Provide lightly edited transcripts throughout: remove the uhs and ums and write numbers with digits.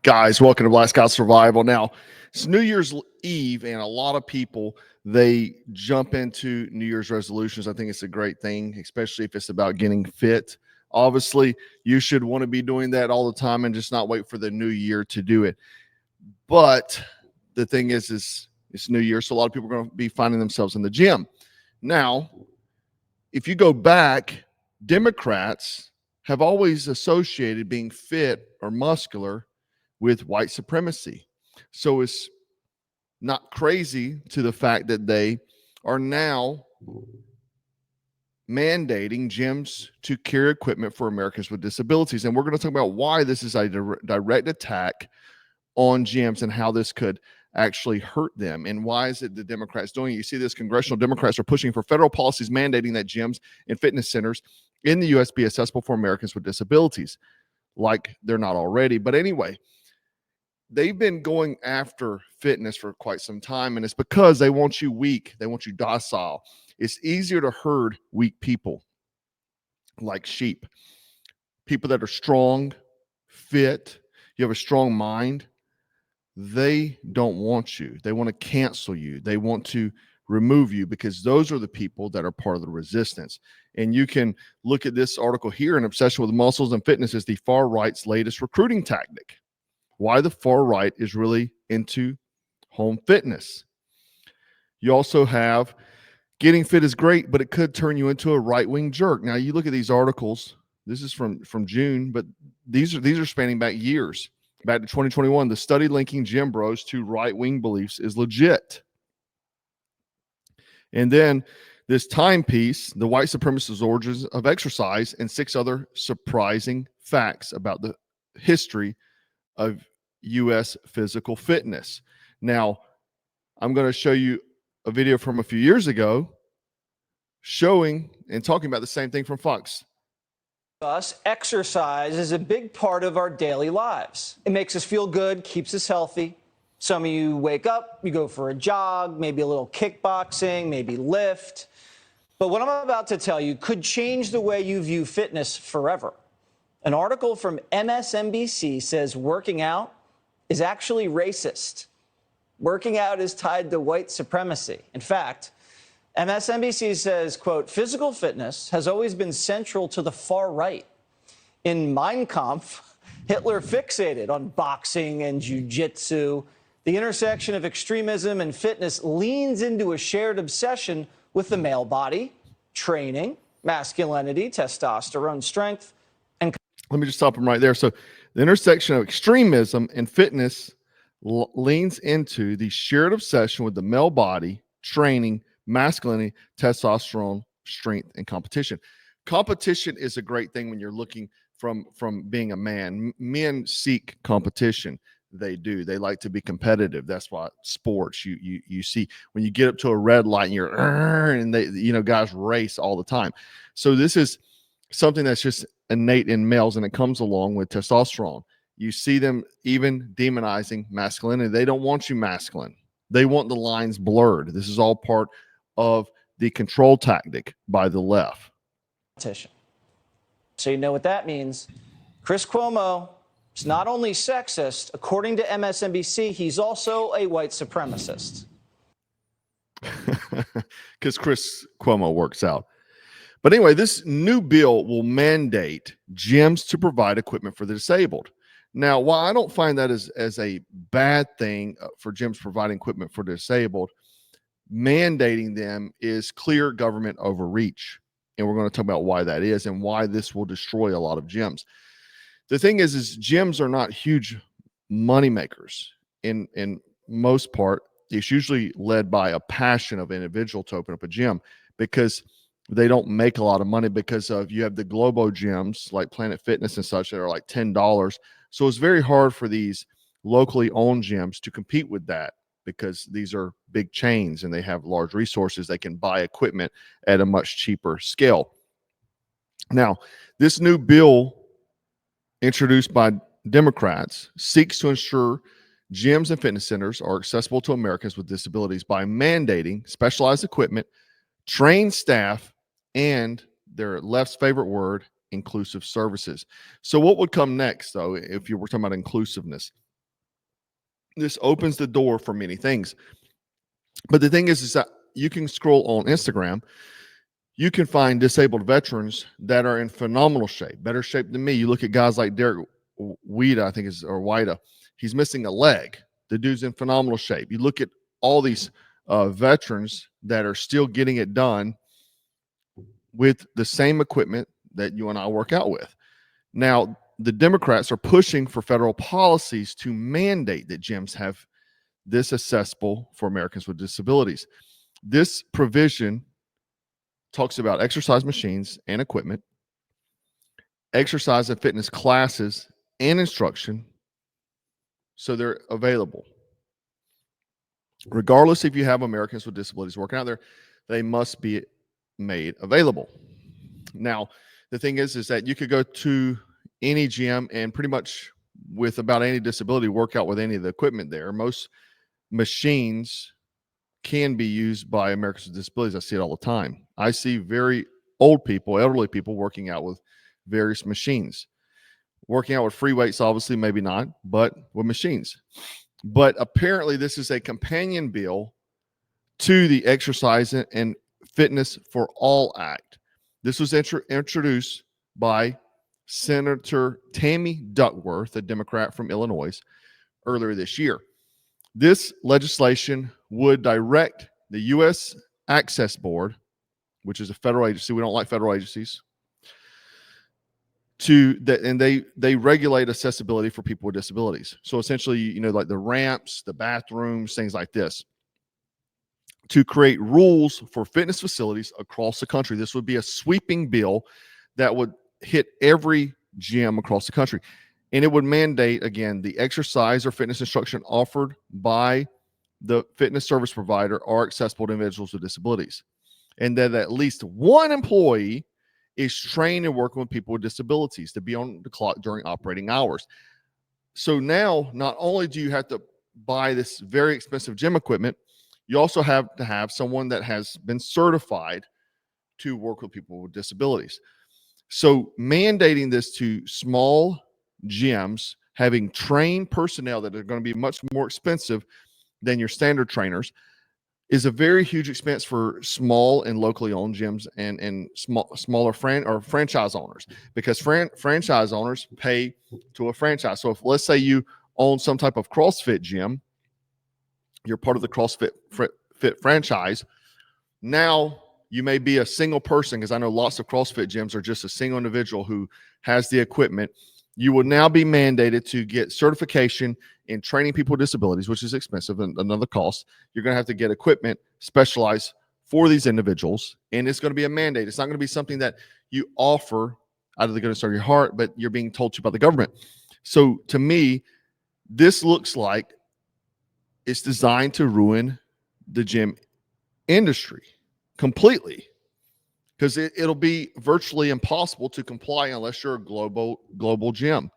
Guys, welcome to Black Scout Survival. Now, it's New Year's Eve, and a lot of people, they jump into New Year's resolutions. I think it's a great thing, especially if it's about getting fit. Obviously, you should want to be doing that all the time and just not wait for the new year to do it. But the thing is it's New Year, so a lot of people are going to be finding themselves in the gym. Now, if you go back, Democrats have always associated being fit or muscular with white supremacy. So it's not crazy to the fact that they are now mandating gyms to carry equipment for Americans with disabilities. And we're going to talk about why this is a direct attack on gyms and how this could actually hurt them. And why is it the Democrats doing it? You see this, congressional Democrats are pushing for federal policies mandating that gyms and fitness centers in the U.S. be accessible for Americans with disabilities, like they're not already. But anyway, they've been going after fitness for quite some time, and it's because they want you weak. They want you docile. It's easier to herd weak people like sheep. People that are strong, fit, you have a strong mind, they don't want you. They want to cancel you. They want to remove you because those are the people that are part of the resistance. And you can look at this article here. An obsession with muscles and fitness is the far right's latest recruiting tactic. Why the far right is really into home fitness. You also have getting fit is great, but it could turn you into a right-wing jerk. Now you look at these articles. This is from June, but these are spanning back years. Back to 2021, the study linking gym bros to right-wing beliefs is legit. And then this timepiece, the white supremacist origins of exercise, and 6 other surprising facts about the history of U.S. physical fitness. Now, I'm going to show you a video from a few years ago showing and talking about the same thing from Fox. Exercise is a big part of our daily lives. It makes us feel good, keeps us healthy. Some of you wake up, you go for a jog, maybe a little kickboxing, maybe lift. But what I'm about to tell you could change the way you view fitness forever. An article from MSNBC says working out is actually racist. Working out is tied to white supremacy. In fact, MSNBC says, quote, physical fitness has always been central to the far right. In Mein Kampf, Hitler fixated on boxing and jiu-jitsu. The intersection of extremism and fitness leans into a shared obsession with the male body, training, masculinity, testosterone, strength, and... Let me just stop them right there. So the intersection of extremism and fitness leans into the shared obsession with the male body, training, masculinity, testosterone, strength, and competition. Competition is a great thing when you're looking from being a man. Men seek competition. They do. They like to be competitive. That's why sports, you see when you get up to a red light and you're and they, guys race all the time. So this is something that's just innate in males, and it comes along with testosterone. You see them even demonizing masculinity. They don't want you masculine. They want the lines blurred. This is all part of the control tactic by the left. So you know what that means. Chris Cuomo is not only sexist, according to MSNBC, he's also a white supremacist. Because Chris Cuomo works out. But anyway, this new bill will mandate gyms to provide equipment for the disabled. Now, while I don't find that as a bad thing for gyms providing equipment for the disabled, mandating them is clear government overreach. And we're going to talk about why that is and why this will destroy a lot of gyms. The thing is gyms are not huge money makers. In most part, it's usually led by a passion of an individual to open up a gym because they don't make a lot of money because of you have the Globo gyms like Planet Fitness and such that are like $10. So it's very hard for these locally owned gyms to compete with that, because these are big chains and they have large resources. They can buy equipment at a much cheaper scale. Now, this new bill introduced by Democrats seeks to ensure gyms and fitness centers are accessible to Americans with disabilities by mandating specialized equipment, trained staff, and their left's favorite word, inclusive services. So what would come next, though, if you were talking about inclusiveness? this opens the door for many things. But the thing is that you can scroll on Instagram, you can find disabled veterans that are in phenomenal shape, better shape than me. You look at guys like Derek Weida, I think is, or Weida, he's missing a leg. The dude's in phenomenal shape. You look at all these veterans that are still getting it done with the same equipment that you and I work out with. Now, the Democrats are pushing for federal policies to mandate that gyms have this accessible for Americans with disabilities. This provision talks about exercise machines and equipment, exercise and fitness classes and instruction, so they're available. Regardless if you have Americans with disabilities working out there, they must be made available. Now, the thing is that you could go to any gym and pretty much with about any disability work out with any of the equipment there. Most machines can be used by Americans with disabilities. I see it all the time. I see very old people, elderly people working out with various machines. Working out with free weights, obviously, maybe not, but with machines. But apparently this is a companion bill to the Exercise and Fitness for All Act. This was introduced by Senator Tammy Duckworth, a Democrat from Illinois, earlier this year. This legislation would direct the U.S. Access Board, which is a federal agency. We don't like federal agencies. And they regulate accessibility for people with disabilities. So essentially, like the ramps, the bathrooms, things like this, to create rules for fitness facilities across the country. This would be a sweeping bill that would hit every gym across the country. And it would mandate, again, the exercise or fitness instruction offered by the fitness service provider are accessible to individuals with disabilities. And that at least one employee is trained and working with people with disabilities to be on the clock during operating hours. So now, not only do you have to buy this very expensive gym equipment, you also have to have someone that has been certified to work with people with disabilities. So mandating this to small gyms, having trained personnel that are going to be much more expensive than your standard trainers, is a very huge expense for small and locally owned gyms and smaller franchise owners, because franchise owners pay to a franchise. So if, let's say, you own some type of CrossFit gym, you're part of the CrossFit franchise. Now you may be a single person, because I know lots of CrossFit gyms are just a single individual who has the equipment. You will now be mandated to get certification in training people with disabilities, which is expensive and another cost. You're going to have to get equipment specialized for these individuals, and it's going to be a mandate. It's not going to be something that you offer out of the goodness of your heart, but you're being told to by the government. So to me, this looks like it's designed to ruin the gym industry completely, because it'll be virtually impossible to comply unless you're a global gym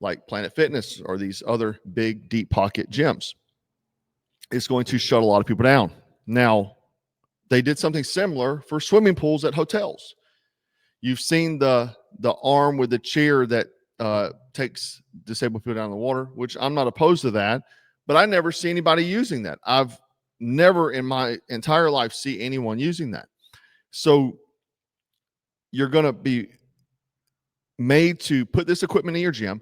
like Planet Fitness or these other big deep pocket gyms. It's going to shut a lot of people down. Now, they did something similar for swimming pools at hotels. You've seen the arm with the chair that takes disabled people down in the water, which I'm not opposed to that, but I never see anybody using that. I've never in my entire life see anyone using that. So you're going to be made to put this equipment in your gym,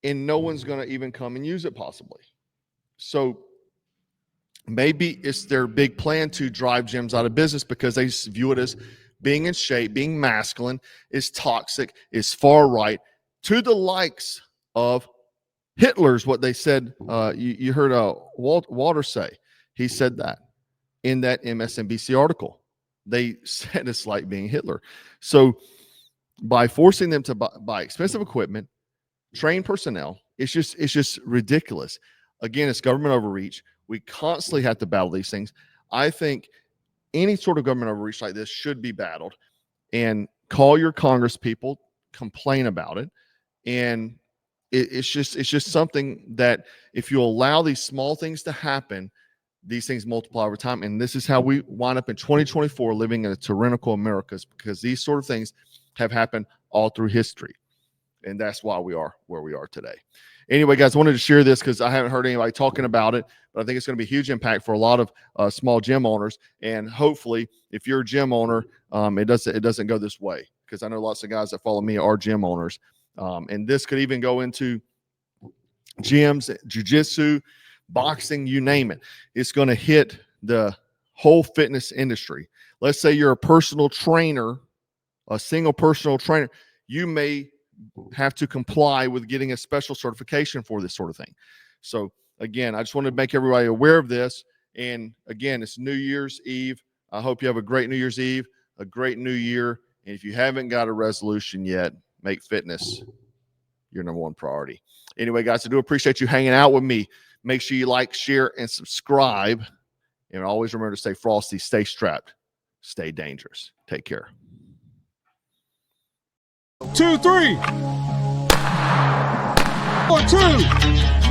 and no one's going to even come and use it possibly. So maybe it's their big plan to drive gyms out of business, because they view it as being in shape, being masculine, is toxic, is far right, to the likes of Hitler's what they said. You heard Walter say. He said that in that MSNBC article. They said it's like being Hitler. So by forcing them to buy expensive equipment, trained personnel, it's just ridiculous. Again, it's government overreach. We constantly have to battle these things. I think any sort of government overreach like this should be battled, and call your Congress people, complain about it. And it's just something that if you allow these small things to happen, these things multiply over time. And this is how we wind up in 2024 living in a tyrannical America, because these sort of things have happened all through history. And that's why we are where we are today. Anyway, guys, I wanted to share this because I haven't heard anybody talking about it, but I think it's going to be a huge impact for a lot of small gym owners. And hopefully, if you're a gym owner, it doesn't go this way, because I know lots of guys that follow me are gym owners. And this could even go into gyms, jiu-jitsu, boxing, you name it. It's going to hit the whole fitness industry. Let's say you're a personal trainer, a single personal trainer. You may have to comply with getting a special certification for this sort of thing. So again, I just wanted to make everybody aware of this. And again, it's New Year's Eve. I hope you have a great New Year's Eve, a great new year. And if you haven't got a resolution yet, make fitness your number one priority. Anyway, guys, I do appreciate you hanging out with me. Make sure you like, share, and subscribe. And always remember to stay frosty, stay strapped, stay dangerous. Take care. 2, 3. 1, 2.